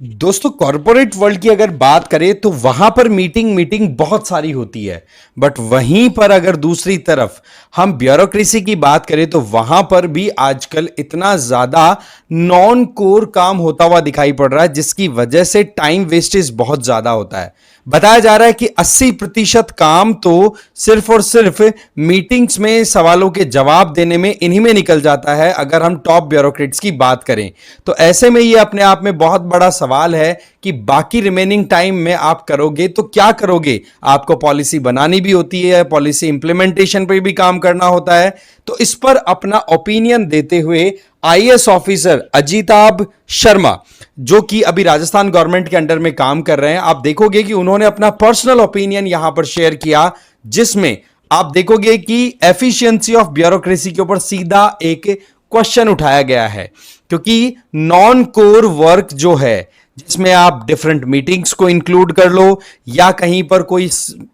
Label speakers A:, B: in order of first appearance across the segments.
A: दोस्तों, corporate world की अगर बात करें तो वहां पर मीटिंग मीटिंग बहुत सारी होती है। बट वहीं पर अगर दूसरी तरफ हम ब्यूरोक्रेसी की बात करें तो वहां पर भी आजकल इतना ज्यादा नॉन कोर काम होता हुआ दिखाई पड़ रहा है, जिसकी वजह से टाइम वेस्टेज बहुत ज्यादा होता है। बताया जा रहा है कि 80% काम तो सिर्फ और सिर्फ मीटिंग्स में सवालों के जवाब देने में इन्हीं में निकल जाता है, अगर हम टॉप ब्यूरोक्रेट्स की बात करें तो। ऐसे में ये अपने आप में बहुत बड़ा सवाल है कि बाकी रिमेनिंग टाइम में आप करोगे तो क्या करोगे। आपको पॉलिसी बनानी भी होती है, पॉलिसी इंप्लीमेंटेशन पर भी काम करना होता है। तो इस पर अपना ओपिनियन देते हुए आईएएस ऑफिसर अजिताभ शर्मा, जो कि अभी राजस्थान गवर्नमेंट के अंडर में काम कर रहे हैं, आप देखोगे कि उन्होंने अपना पर्सनल ओपिनियन यहां पर शेयर किया, जिसमें आप देखोगे कि एफिशिएंसी ऑफ ब्यूरोक्रेसी के ऊपर सीधा एक क्वेश्चन उठाया गया है। क्योंकि नॉन कोर वर्क जो है, जिसमें आप डिफरेंट मीटिंग्स को इंक्लूड कर लो या कहीं पर कोई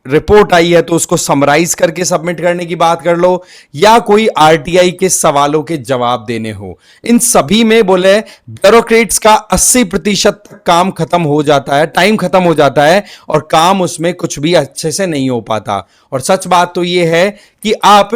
A: रिपोर्ट आई है तो उसको समराइज करके सबमिट करने की बात कर लो, या कोई आरटीआई के सवालों के जवाब देने हो, इन सभी में बोले ब्यूरोक्रेट्स का 80% तक काम खत्म हो जाता है, टाइम खत्म हो जाता है और काम उसमें कुछ भी अच्छे से नहीं हो पाता। और सच बात तो यह है कि आप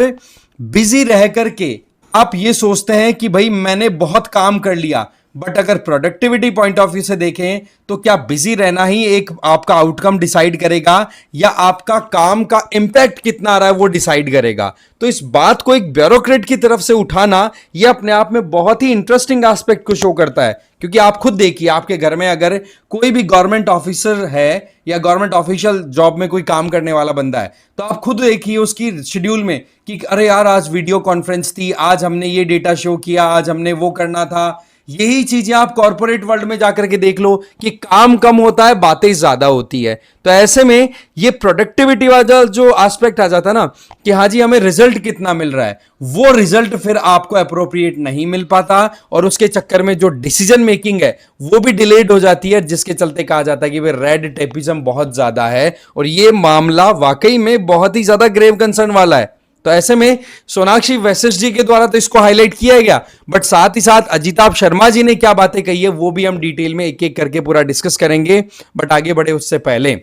A: बिजी रह करके आप ये सोचते हैं कि भाई मैंने बहुत काम कर लिया, बट अगर प्रोडक्टिविटी पॉइंट ऑफ व्यू से देखें तो क्या बिजी रहना ही एक आपका आउटकम डिसाइड करेगा, या आपका काम का इंपैक्ट कितना आ रहा है वो डिसाइड करेगा। तो इस बात को एक ब्यूरोक्रेट की तरफ से उठाना यह अपने आप में बहुत ही इंटरेस्टिंग एस्पेक्ट को शो करता है। क्योंकि आप खुद देखिए, आपके घर में अगर कोई भी गवर्नमेंट ऑफिसर है या गवर्नमेंट ऑफिशियल जॉब में कोई काम करने वाला बंदा है, तो आप खुद देखिए उसकी शेड्यूल में कि अरे यार आज वीडियो कॉन्फ्रेंस थी, आज हमने ये डेटा शो किया, आज हमने वो करना था। यही चीजें आप कॉर्पोरेट वर्ल्ड में जाकर के देख लो कि काम कम होता है, बातें ज्यादा होती है। तो ऐसे में ये प्रोडक्टिविटी वाला जो एस्पेक्ट आ जाता है ना कि हाँ जी हमें रिजल्ट कितना मिल रहा है, वो रिजल्ट फिर आपको अप्रोप्रिएट नहीं मिल पाता, और उसके चक्कर में जो डिसीजन मेकिंग है वो भी डिलेड हो जाती है, जिसके चलते कहा जाता है कि भाई रेड टेपिज्म बहुत ज्यादा है। और ये मामला वाकई में बहुत ही ज्यादा ग्रेव कंसर्न वाला है। तो ऐसे में सोनाक्षी वैशिष्ठ जी के द्वारा तो इसको हाईलाइट किया गया, बट साथ ही साथ अजिताभ शर्मा जी ने क्या बातें कही है वो भी हम डिटेल में एक एक करके पूरा डिस्कस करेंगे। बट आगे बढ़े उससे पहले,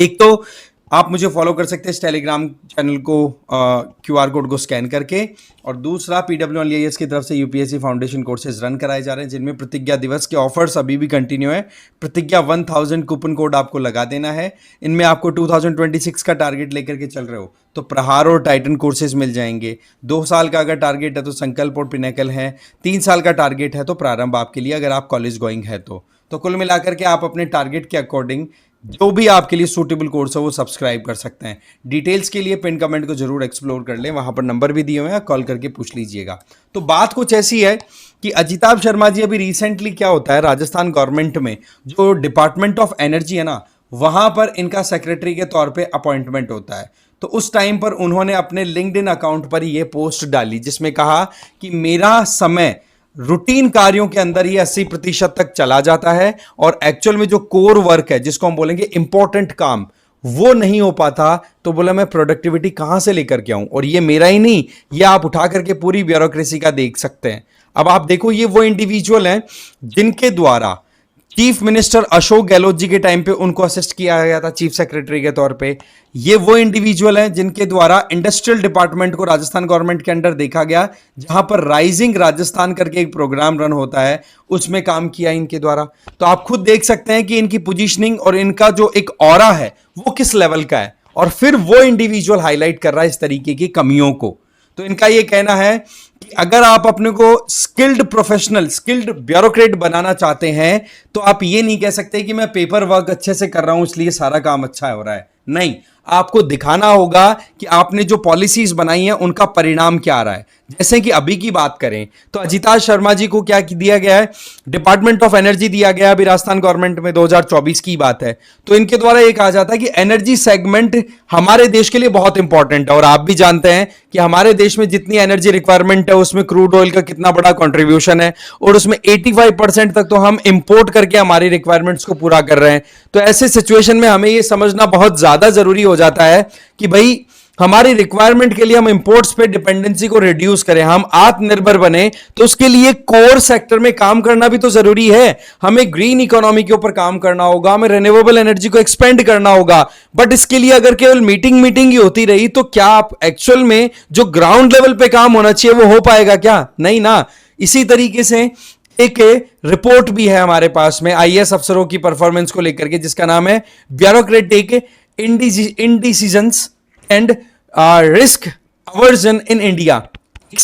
A: एक तो आप मुझे फॉलो कर सकते हैं इस टेलीग्राम चैनल को क्यूआर कोड को स्कैन करके, और दूसरा PWIS की तरफ से यूपीएससी फाउंडेशन कोर्सेज रन कराए जा रहे हैं, जिनमें प्रतिज्ञा दिवस के ऑफर्स अभी भी कंटिन्यू है। प्रतिज्ञा 1000 कूपन कोड आपको लगा देना है। इनमें आपको 2026 का टारगेट लेकर के चल रहे हो तो प्रहार और टाइटन कोर्सेज मिल जाएंगे। 2 साल का अगर टारगेट है तो संकल्प और पिनेकल है। 3 साल का टारगेट है तो प्रारंभ आपके लिए, अगर आप कॉलेज गोइंग है तो कुल मिलाकर के आप अपने टारगेट के अकॉर्डिंग जो भी आपके लिए सूटेबल कोर्स है वो सब्सक्राइब कर सकते हैं। डिटेल्स के लिए पिन कमेंट को जरूर एक्सप्लोर कर लें, वहां पर नंबर भी दिए हुए हैं, कॉल करके पूछ लीजिएगा। तो बात कुछ ऐसी है कि अजिताभ शर्मा जी अभी रिसेंटली क्या होता है, राजस्थान गवर्नमेंट में जो डिपार्टमेंट ऑफ एनर्जी है ना, वहां पर इनका सेक्रेटरी के तौर पे अपॉइंटमेंट होता है। तो उस टाइम पर उन्होंने अपने लिंक्डइन अकाउंट पर ये पोस्ट डाली, जिसमें कहा कि मेरा समय रूटीन कार्यों के अंदर ही 80% तक चला जाता है, और एक्चुअल में जो कोर वर्क है, जिसको हम बोलेंगे इंपॉर्टेंट काम, वो नहीं हो पाता। तो बोला मैं प्रोडक्टिविटी कहां से लेकर के आऊं, और ये मेरा ही नहीं, ये आप उठा करके पूरी ब्यूरोक्रेसी का देख सकते हैं। अब आप देखो, ये वो इंडिविजुअल हैं जिनके द्वारा चीफ मिनिस्टर अशोक गहलोत जी के टाइम पे उनको असिस्ट किया गया था चीफ सेक्रेटरी के तौर पे। ये वो इंडिविजुअल हैं जिनके द्वारा इंडस्ट्रियल डिपार्टमेंट को राजस्थान गवर्नमेंट के अंडर देखा गया, जहां पर राइजिंग राजस्थान करके एक प्रोग्राम रन होता है, उसमें काम किया इनके द्वारा। तो आप खुद देख सकते हैं कि इनकी पोजीशनिंग और इनका जो एक ऑरा है वो किस लेवल का है, और फिर वो इंडिविजुअल हाईलाइट कर रहा है इस तरीके की कमियों को। तो इनका ये कहना है कि अगर आप अपने को स्किल्ड प्रोफेशनल, स्किल्ड ब्यूरोक्रेट बनाना चाहते हैं, तो आप ये नहीं कह सकते कि मैं पेपर वर्क अच्छे से कर रहा हूं इसलिए सारा काम अच्छा हो रहा है। नहीं, आपको दिखाना होगा कि आपने जो पॉलिसीज बनाई हैं उनका परिणाम क्या आ रहा है। जैसे कि अभी की बात करें तो अजिताभ शर्मा जी को क्या दिया गया है, डिपार्टमेंट ऑफ एनर्जी दिया गया है अभी राजस्थान गवर्नमेंट में, 2024 की बात है। तो इनके द्वारा यह कहा जाता है कि एनर्जी सेगमेंट हमारे देश के लिए बहुत इंपॉर्टेंट है, और आप भी जानते हैं कि हमारे देश में जितनी एनर्जी रिक्वायरमेंट है उसमें क्रूड ऑयल का कितना बड़ा कंट्रीब्यूशन है, और उसमें 85% तक तो हम इंपोर्ट करके हमारी रिक्वायरमेंट्स को पूरा कर रहे हैं। तो ऐसे सिचुएशन में हमें यह समझना बहुत ज्यादा जरूरी हो जाता है कि भाई हमारी रिक्वायरमेंट के लिए हम इंपोर्ट्स पे डिपेंडेंसी को रिड्यूस करें, हम आत्मनिर्भर बने, तो उसके लिए कोर सेक्टर में काम करना भी तो जरूरी है। हमें ग्रीन इकोनॉमी के ऊपर काम करना होगा, हमें रिन्यूएबल एनर्जी को एक्सपेंड करना होगा। बट इसके लिए अगर केवल मीटिंग मीटिंग ही होती रही तो क्या आप एक्चुअल में जो ग्राउंड लेवल पे काम होना चाहिए वो हो पाएगा क्या? नहीं ना। इसी तरीके से एक रिपोर्ट भी है हमारे पास में आईएएस अफसरों की परफॉर्मेंस को लेकर के, जिसका नाम है bureaucratic indecisions and risk aversion in India. ये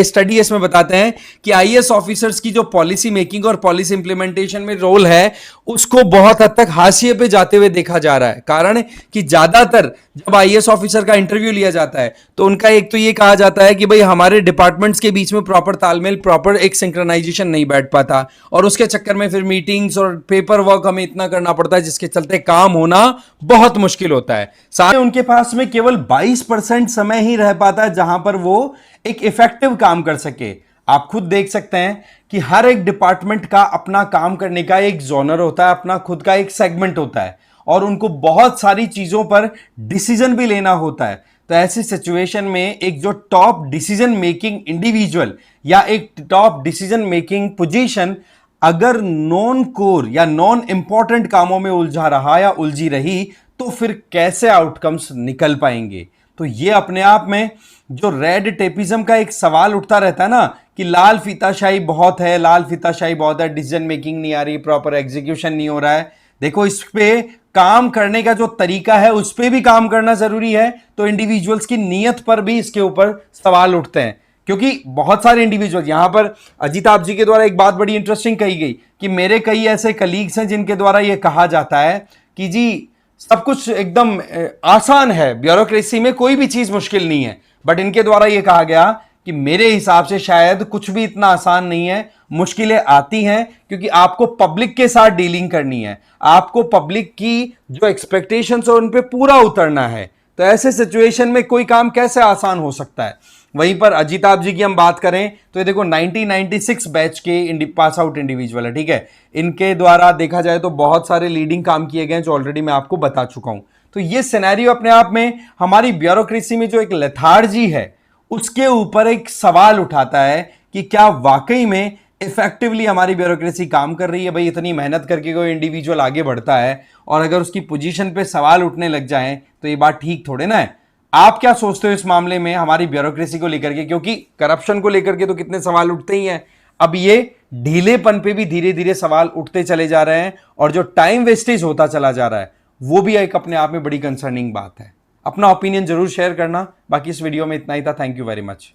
A: स्टडी इसमें बताते हैं कि आईएएस ऑफिसर्स की जो पॉलिसी मेकिंग और पॉलिसी इंप्लीमेंटेशन में रोल है उसको बहुत हद तक हाशिए पे जाते हुए देखा जा रहा है। कारण कि ज्यादातर जब आईएएस ऑफिसर का इंटरव्यू लिया जाता है तो उनका एक तो ये कहा जाता है कि भाई हमारे डिपार्टमेंट्स के बीच में प्रॉपर तालमेल, प्रॉपर एक सिंक्रोनाइजेशन नहीं बैठ पाता, और उसके चक्कर में फिर मीटिंग्स और पेपर वर्क हमें इतना करना पड़ता है जिसके चलते काम होना बहुत मुश्किल होता है। साथ उनके पास में केवल 22% समय ही रह पाता है जहां पर वो एक इफेक्टिव काम कर सके। आप खुद देख सकते हैं कि हर एक डिपार्टमेंट का अपना काम करने का एक जोनर होता है, अपना खुद का एक सेगमेंट होता है, और उनको बहुत सारी चीजों पर डिसीजन भी लेना होता है। तो ऐसी सिचुएशन में एक जो टॉप डिसीजन मेकिंग इंडिविजुअल या एक टॉप डिसीजन मेकिंग पोजीशन अगर नॉन कोर या नॉन इंपॉर्टेंट कामों में उलझा रहा या उलझी रही तो फिर कैसे आउटकम्स निकल पाएंगे? तो ये अपने आप में जो रेड टेपिज्म का एक सवाल उठता रहता है ना कि लाल फीताशाही बहुत है, लाल फीताशाही बहुत है, डिसीजन मेकिंग नहीं आ रही, प्रॉपर एग्जीक्यूशन नहीं हो रहा है। देखो, इस पे काम करने का जो तरीका है उस पे भी काम करना जरूरी है। तो इंडिविजुअल्स की नीयत पर भी इसके ऊपर सवाल उठते हैं, क्योंकि बहुत सारे इंडिविजुअल यहां पर अजिताभ जी के द्वारा एक बात बड़ी इंटरेस्टिंग कही गई कि मेरे कई ऐसे कलीग्स हैं जिनके द्वारा यह कहा जाता है कि जी सब कुछ एकदम आसान है, ब्यूरोक्रेसी में कोई भी चीज मुश्किल नहीं है। बट इनके द्वारा यह कहा गया कि मेरे हिसाब से शायद कुछ भी इतना आसान नहीं है, मुश्किलें आती हैं क्योंकि आपको पब्लिक के साथ डीलिंग करनी है, आपको पब्लिक की जो एक्सपेक्टेशंस है उन पे पूरा उतरना है। तो ऐसे सिचुएशन में कोई काम कैसे आसान हो सकता है? वहीं पर अजिताभ जी की हम बात करें तो ये देखो 1996 बैच के पास आउट इंडिविजुअल है, ठीक है। इनके द्वारा देखा जाए तो बहुत सारे लीडिंग काम किए गए हैं जो ऑलरेडी मैं आपको बता चुका हूं। तो ये सिनेरियो अपने आप में हमारी ब्यूरोक्रेसी में जो एक लेथार्जी है उसके ऊपर एक सवाल उठाता है कि क्या वाकई में इफेक्टिवली हमारी ब्यूरोक्रेसी काम कर रही है? भाई इतनी मेहनत करके कोई इंडिविजुअल आगे बढ़ता है और अगर उसकी पोजीशन पे सवाल उठने लग जाएं तो ये बात ठीक थोड़े ना है। आप क्या सोचते हो इस मामले में हमारी ब्यूरोक्रेसी को लेकर के? क्योंकि करप्शन को लेकर के तो कितने सवाल उठते ही हैं, अब ये ढीलेपन पे भी धीरे धीरे सवाल उठते चले जा रहे हैं और जो टाइम वेस्टेज होता चला जा रहा है वो भी एक अपने आप में बड़ी कंसर्निंग बात है। अपना ओपिनियन जरूर शेयर करना। बाकी इस वीडियो में इतना ही था। Thank you very much.